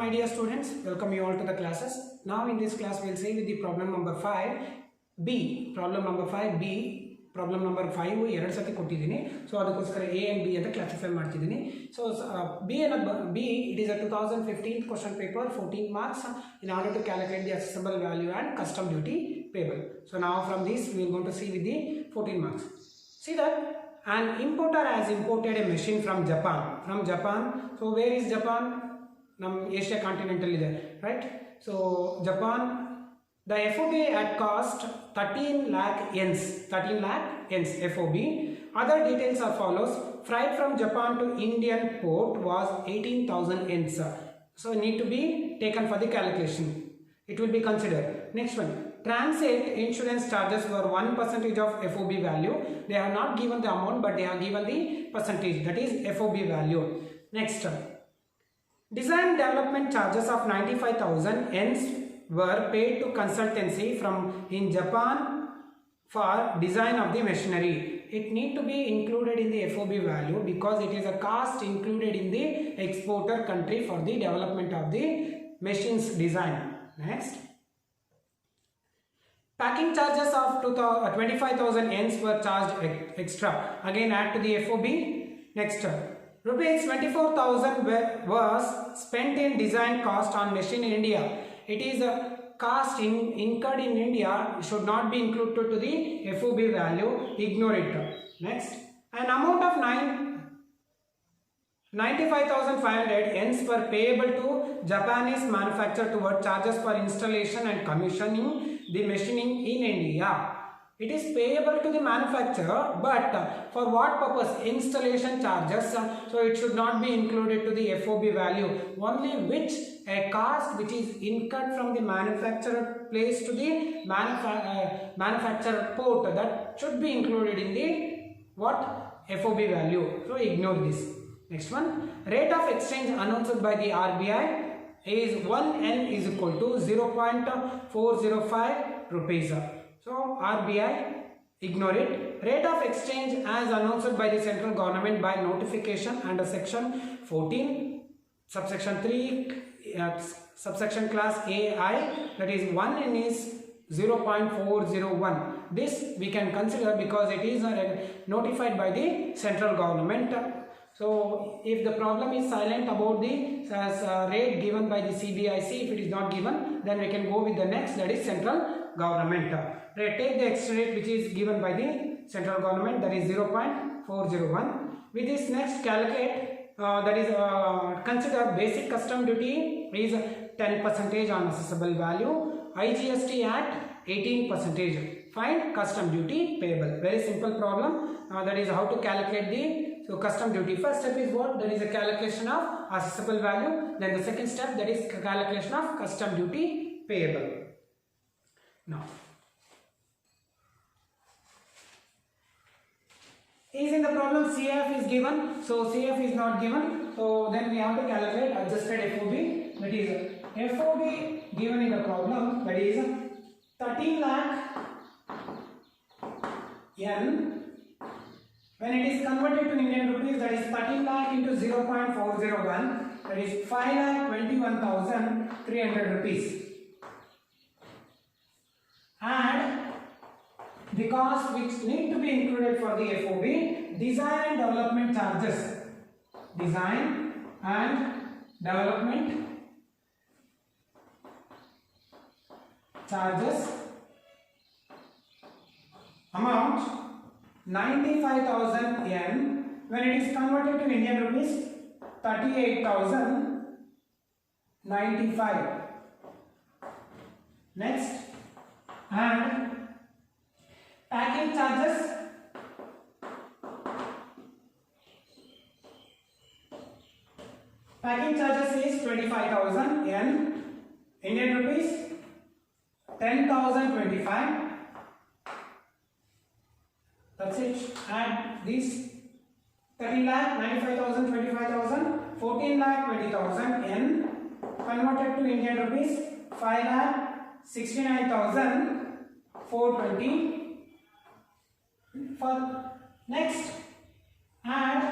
my dear students, welcome you all to the classes. Now in this class we will see with the problem number 5b. Problem number 5b, problem number 5 ಎರಡು ಸತಿ ಕೊಟ್ಟಿದ್ದೀನಿ. So ಅದಕ್ಕೋಸ್ಕರ a and b ಅಂತ classify ಮಾಡ್ತಿದ್ದೀನಿ. So b it is a 2015 question paper, 14 marks in order to calculate the assessable value and custom duty payable. So now from this we are going to see with the 14 marks. See that an importer has imported a machine from Japan. So where is Japan? Nam Asia continental is there, right? So Japan, the FOB at cost 13 lakh yens FOB. Other details are follows. Freight from Japan to Indian port was 18,000 yens. So need to be taken for the calculation. It will be considered. Next one. Transit insurance charges were 1% of FOB value. They have not given the amount, but they have given the percentage, that is FOB value. Next, design development charges of 95,000 yens were paid to consultancy from in Japan for design of the machinery. It need to be included in the FOB value because it is a cost included in the exporter country for the development of the machine's design. Next. Packing charges of 25,000 yens were charged extra. Again add to the FOB. Next, rupees 24,000 was spent in design cost on machine in India. It is a cost incurred in India, should not be included to the FOB value. Ignore it. Next, an amount of 95,500 yens were payable to Japanese manufacturer toward charges for installation and commissioning the machining in India. It is payable to the manufacturer, but for what purpose? Installation charges. So it should not be included to the FOB value. Only which a cost which is incurred from the manufacturer place to the manufacturer port, that should be included in the what? FOB value. So ignore this. Next one, rate of exchange announced by the RBI is 1 N is equal to 0.405 rupees. So RBI, ignore it. Rate of exchange as announced by the central government by notification under section 14, subsection 3, subsection class AI, that is 1 N is 0.401. This we can consider because it is notified by the central government. So if the problem is silent about the rate given by the CBIC, if it is not given, then we can go with the next, that is central government. Take the extra rate which is given by the central government, that is 0.401. With this next calculate, that is consider basic custom duty is 10% on assessable value, IGST at 18%. Find custom duty payable. Very simple problem. That is how to calculate the custom duty. First step is what? That is a calculation of assessable value. Then the second step, that is calculation of custom duty payable. Now, is in the problem CF is given. So CF is not given. So then we have to calculate adjusted FOB. That is FOB given in the problem. That is 13 lakh N. When it is converted to Indian rupees, that is 13 lakh into 0.401, that is 5,21,300 rupees. Add the cost which need to be included for the FOB, design and development charges. Design and development charges. Amount 95,000 yen. When it is converted to Indian rupees, 38,095. Next, and packing charges. Packing charges is 25,000 yen. Indian rupees 10,025. That's it. Add these 13 lakh, 95,000, 25,000, 14 lakh, 20,000 N converted to Indian rupees, 5 lakh, 69,420. For next, add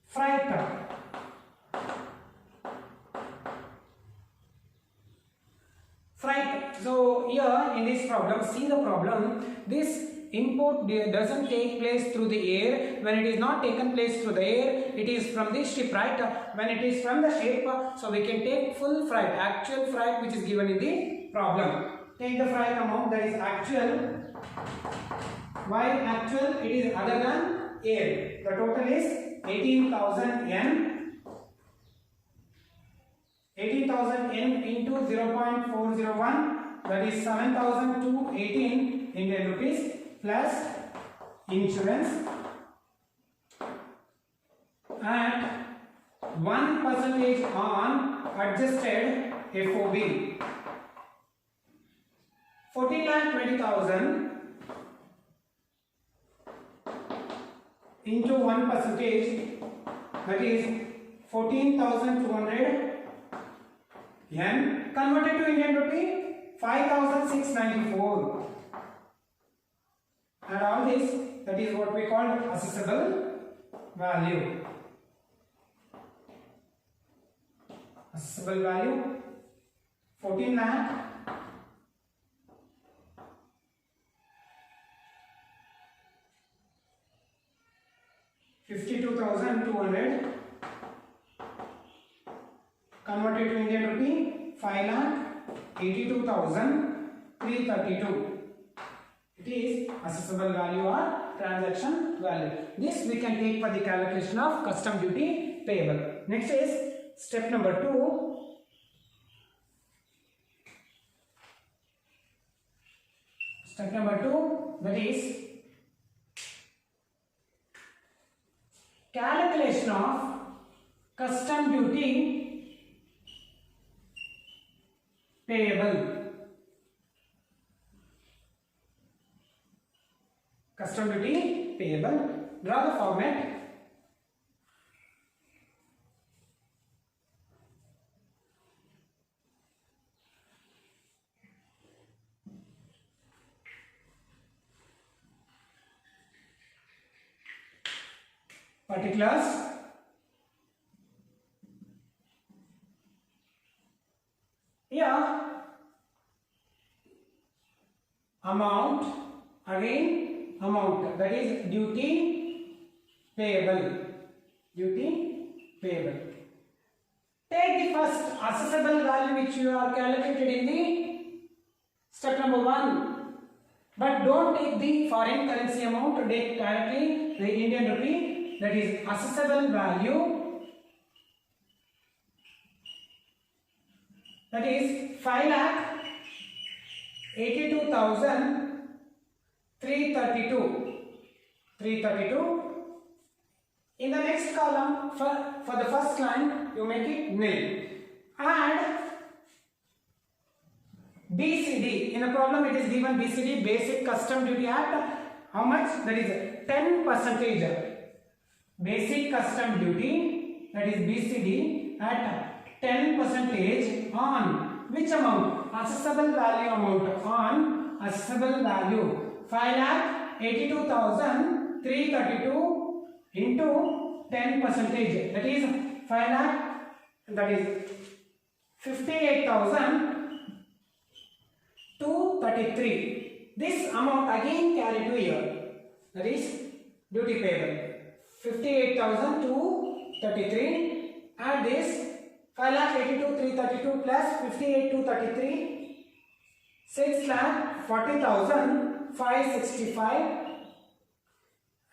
freight. So here in this problem, see the problem, this import doesn't take place through the air. When it is not taken place through the air, it is from this ship, right? When it is from the ship, so we can take full freight, actual freight which is given in the problem. Take the freight amount that is actual. Why actual? It is other than air. The total is 18,000 N. 18,000 N into 0.401, that is 7,218 Indian rupees, plus insurance and 1% on adjusted FOB. 14,20,000 into 1%, that is 14,200 Yen, converted to Indian rupee 5,694. And all this, that is what we call assessable value. Assessable value 14 lakh 52,200, converted to Indian rupee 5,82,332. It is assessable value or transaction value. This we can take for the calculation of custom duty payable. Next is step number 2. Step number 2, that is calculation of custom duty payable. Custom duty payable. Draw the format. Particulars. Here amount, again amount, that is duty payable. Duty payable. Take the first assessable value which you are calculated in the step number 1, but don't take the foreign currency amount, take directly the Indian rupee. That is assessable value, that is 5,82,332. In the next column, for the first line, you make it nil. Add BCD. In the problem, it is given BCD, Basic Custom Duty Act. How much? That is 10%. Basic Custom Duty, that is BCD, at 10% on which amount? Assessable value amount, on assessable value 5,82,332 into 10%, that is 5 lakh, that is 58,233. This amount again carry to here, that is duty payable. 58,233, add this 5,82,332 plus 58,233, 6,40,565,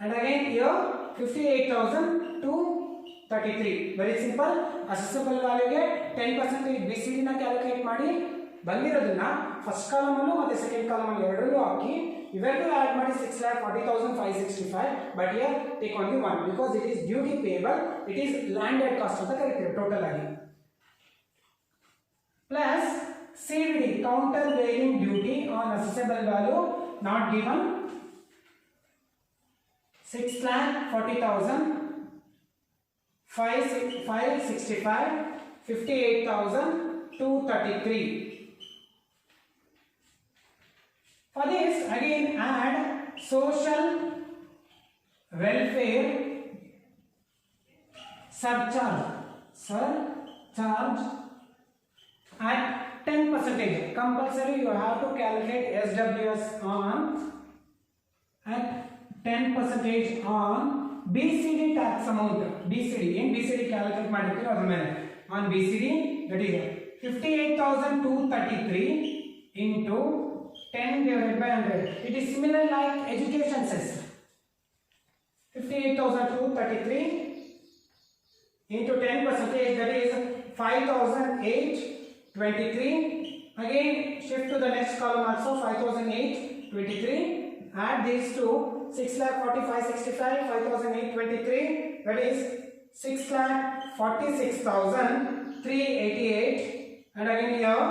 and again here 58,233. Very simple. Assessable value ಗೆ 10% BCD ನ calculate ಮಾಡಿ ಬಂದಿರೋದನ್ನ first column ಅಲ್ಲೂ ಮತ್ತೆ second column ಅಲ್ಲಿ ಎರಡರಲ್ಲೂ ಹಾಕಿ ಇವೆರಡೂ add ಮಾಡಿ 6,40,565, but here take only one because it is duty payable, it is landed cost ಅಂತ ಕರೀತೀವಿ ಟೋಟಲ್ ಆಗಿ, plus CVD counter vailing duty on assessable value not given 6,40,565, 58,233. For this again add social welfare surcharge at 10%. percentage. Compulsory you have to calculate SWS on and 10% on BCD tax amount. BCD in BCD calculate ಮಾಡಿರ್ತೀವಿ ಅದರ ಮೇಲೆ. On BCD that is 58,233 into 10 divided by 100. It is similar like education cess. 58,233 into 10%, that is 5,823. Again shift to the next column also, 5,823. Add these two, 6,45,65, 5,823, that is 6,46,388, and again here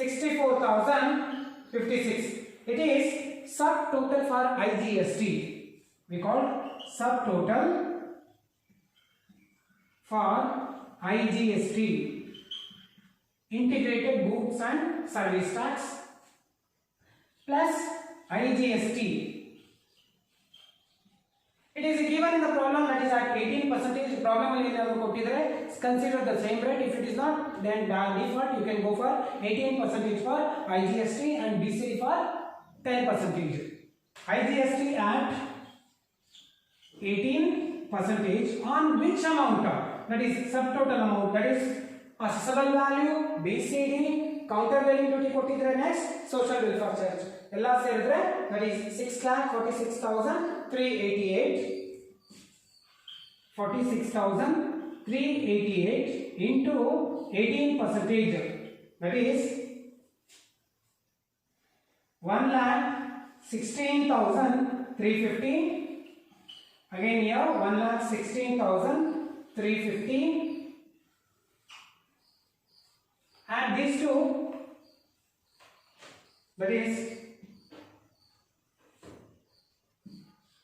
64,056. It is subtotal for IGST. We call subtotal for IGST, integrated goods and service tax, plus IGST. It is given in the problem, that is at 18%. Problem will consider the same rate. If it is not, then by default you can go for 18% for IGST and BCD for 10%. IGST at 18% on which amount? That is subtotal amount, that is assessable value, BCD, countervailing duty ಕೊಟ್ಟಿದ್ರೆ next social welfare charge ಎಲ್ಲ ಸೇರಿದ್ರೆ that is 6,46,388 46,388 into 18%, that is 1,16,350. Again here 1,16,350. Add these two, that is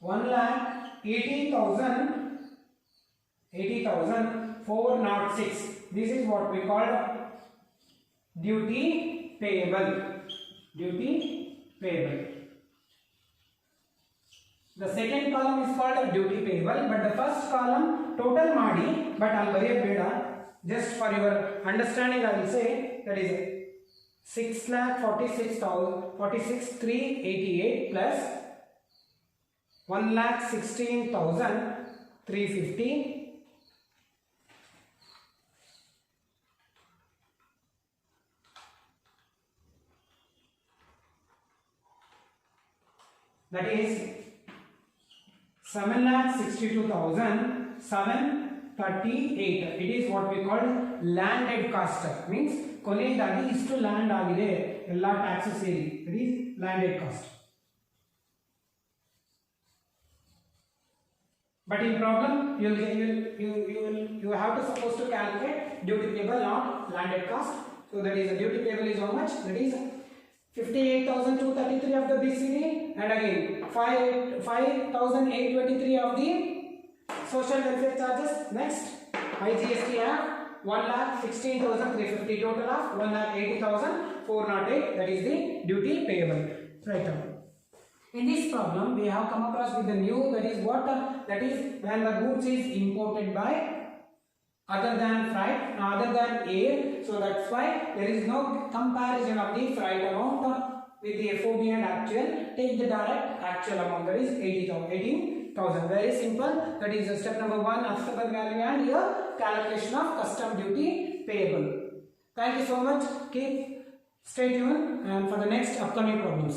1,80,406. This is what we call duty payable. Duty payable. The second column is called duty payable, but the first column total ಮಾಡಿ, but ಅಲ್ಲಿ ಬರೆಯೋದು ಬೇಡ. Just for your understanding, I will say that is 6,46,388 plus 1,16,350. That is 7,62,738. It is what we call landed cost. Means ಕೊನೆಯದಾಗಿ ಇಷ್ಟು land ಆಗಿದೆ ಎಲ್ಲ taxes ಸೇರಿ, it is landed cost. But in problem you have to supposed to calculate duty payable, not landed cost. So that is the duty payable is how much? That is 58,233 of the BCD, and again 5,823 of the social welfare charges. Next IGST have 1,16,350, total of 1,80,408. That is the duty payable. Right now, in this problem we have come across with the new, that is what? That is when the goods is imported by other than freight, other than air. So that's why there is no comparison of the freight amount with the FOB and actual. Take the direct actual amount, that is 18,000. Very simple. That is step number 1, assessable value and your calculation of custom duty payable. Thank you so much. Stay tuned and for the next upcoming problems.